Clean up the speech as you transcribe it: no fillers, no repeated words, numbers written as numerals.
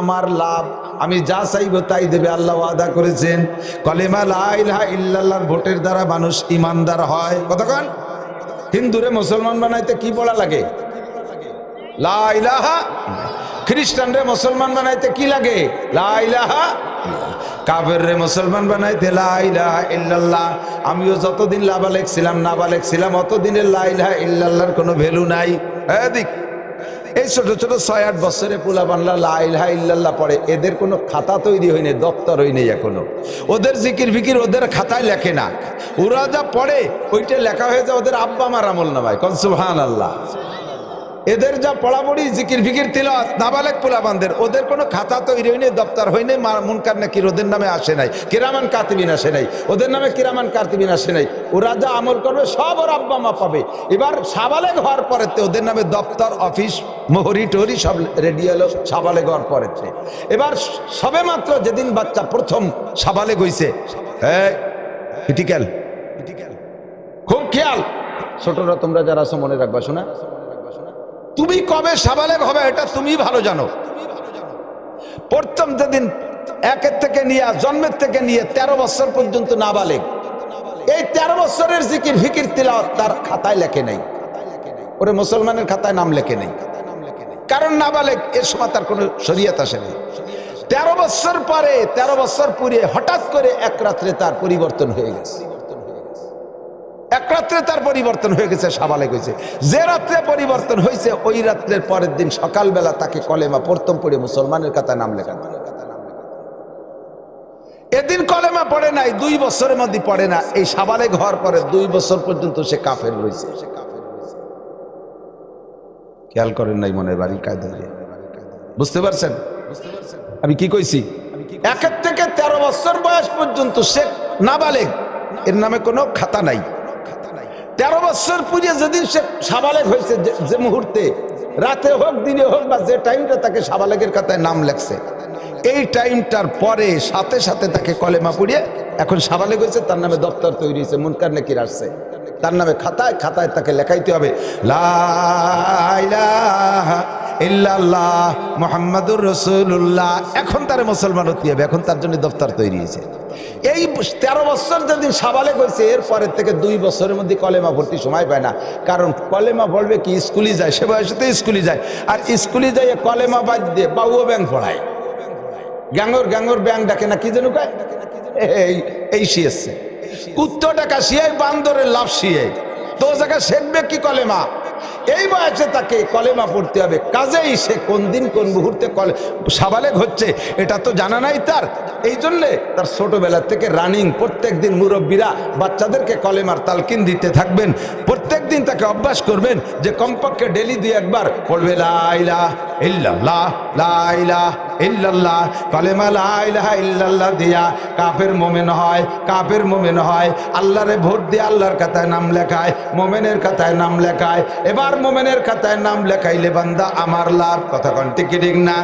আমার লাভ, আমি যা চাইবো তাই দেবে, আল্লাহ ওয়াদা করেছেন। কলেমা লা ইলাহা ইল্লাল্লাহর ভোটের দ্বারা মানুষ ইমানদার হয়। কতক্ষণ হিন্দুরে মুসলমান বানাইতে কি পড়া লাগে? লা ইলাহা। খ্রিস্টানরে মুসলমান বানাইতে কি লাগে? লা ইলাহা। কাফেররে মুসলমান বানাইতে লা ইলাহা ইল্লাল্লাহ। আমিও যতদিন লাবালেক ছিলাম নাবালেক ছিলাম অতদিনের লা ইলাহা ইল্লাল্লাহর কোনো ভ্যালু নাই। এদিক এই ছোট ছোট 6-8 বছরে পোলা বাংলা লা ইলাহা ইল্লাল্লাহ পড়ে, এদের কোনো খাতা তৈরি হয়নি, দপ্তর হয়নি এখনো। ওদের জিকির ফিকির ওদের খাতায় লেখে না, ওরা যা পড়ে ওইটা লেখা হয়ে যায় ওদের আব্বা মার আমল নামায়। কোন সুবহানাল্লাহ। এদের যা পড়াপড়ি জিকির ফিকির তিলাওয়াত নাবালেক পোলাবানদের, ওদের কোনো খাতা তৈরি হয়নি, দপ্তর হয়নি, মুনকার নাকির ওদের নামে আসে নাই, কিরামান কাতিবিন আসে নাই, ওদের নামে কিরামান কাতিবিন আসে নাই। ওরা যা আমল করবে সব ওর আব্বা মা পাবে। এবার সাবালেগ হওয়ার পরেতে ওদের নামে দপ্তর অফিস মোহরি টহরি সব রেডি হলো সাবালেগ হওয়ার পরেতে। এবার সবে মাত্র যেদিন বাচ্চা প্রথম সাবালেগ হইছে, ক্রিটিক্যাল খুব খেয়াল, ছোটরা তোমরা যারা আছো মনে রাখবা, শোনা, তুমি কবে সাবালেগ হবে এটা তুমি ভালো জানো। প্রথম যেদিন একের থেকে নিয়ে জন্মের থেকে নিয়ে 13 বছর পর্যন্ত নাবালেগ, এই 13 বছরের জিকির ফিকির তিলাওয়াত তার খাতায় লেখে নাই, ওরে মুসলমানের খাতায় নাম লেখে নাই, কারণ নাবালেগ এর সময় তার কোনো শরীয়ত আসে নাই। 13 বছর পরে 13 বছর পুরে হঠাৎ করে এক রাত্রে তার পরিবর্তন হয়ে গেছে, এক রাত্রে তার পরিবর্তন হয়ে গেছে, সাবালেগ হয়েছে। যে রাত্রে পরিবর্তন হয়েছে ওই রাত্রের পরের দিন সকালবেলা তাকে কলেমা প্রথম পড়ে মুসলমানের খাতায় নাম লেখা। এদিন কলেমা পড়ে নাই, 2 বছরের মধ্যে পড়ে না, এই সাবালেগ হওয়ার পরে 2 বছর পর্যন্ত সে কাফের রয়েছে। খেয়াল করেন নাই মনে বাড়ি কায়দা, বুঝতে পারছেন আমি কি কইছি? 1 থেকে 13 বছর বয়স পর্যন্ত সে নাবালেগ, এর নামে কোনো খাতা নাই। 13 বছর পুড়িয়ে যেদিন সে সাবালেগ হয়েছে, যে মুহূর্তে রাতে হোক দিনে হোক বা যে টাইমটা তাকে সাবালেগের খাতায় নাম লেখছে, এই টাইমটার পরে সাথে সাথে তাকে কলেমা পড়িয়ে এখন সাবালেগ হয়েছে, তার নামে দপ্তর তৈরি হয়েছে, মুনকার নাকির আসছে, তার নামে খাতায় খাতায় তাকে লেখাইতে হবে লা ইলাহা ইল্লাল্লাহ মুহাম্মাদুর রাসূলুল্লাহ। এখন তার মুসলমান হতে হবে, এখন তার জন্য দপ্তর তৈরি হয়েছে। এই 13 বছর যেদিন সাবালেগ হয়েছে এর পরের থেকে 2 বছরের মধ্যে কলেমা ভর্তি সময় পায় না, কারণ কলেমা পড়বে কি স্কুলে যায়, সে বয়সে তো স্কুলে যায়, আর স্কুলে যাই কলেমা বাদ দিয়ে বাবুও ব্যাং পড়ায়, গ্যাঙ্গর ব্যাং ডাকে না কি যেন কয়, এই শিয়েছে কুত্তো ডাকা শিয়াই বান্দরের লাভ শিয়াই, তো জায়গায় শেখবে কি কলেমা? এই বয়সে তাকে কলেমা পড়তে হবে, কাজেই সে কোন দিন কোন মুহূর্তে সাবালেগ হচ্ছে এটা তো জানা নাই তার। এই জন্যে তার ছোটবেলা থেকে রানিং প্রত্যেক দিন মুরব্বীরা বাচ্চাদেরকে কলেমার তালকিন দিতে থাকবেন, প্রত্যেক দিন তাকে অভ্যাস করবেন যে কমপক্ষে ডেলি 2-1 পড়বে লা ইলাহা ইল্লাল্লাহ, লা ইলাহা ইল্লাল্লাহ। কলেমা লা ইলাহা ইল্লাল্লাহ দিয়া কাফের মোমেন হয়, কাফের মোমেন হয়, আল্লাহরে ভোট দিয়ে আল্লাহর খাতায় নাম লেখায়, মোমেনের খাতায় নাম লেখায়। এবার মোমেনের খাতায় নাম লেখাইলে বান্দা আমার লাভ, কথা কোন ঠিক না?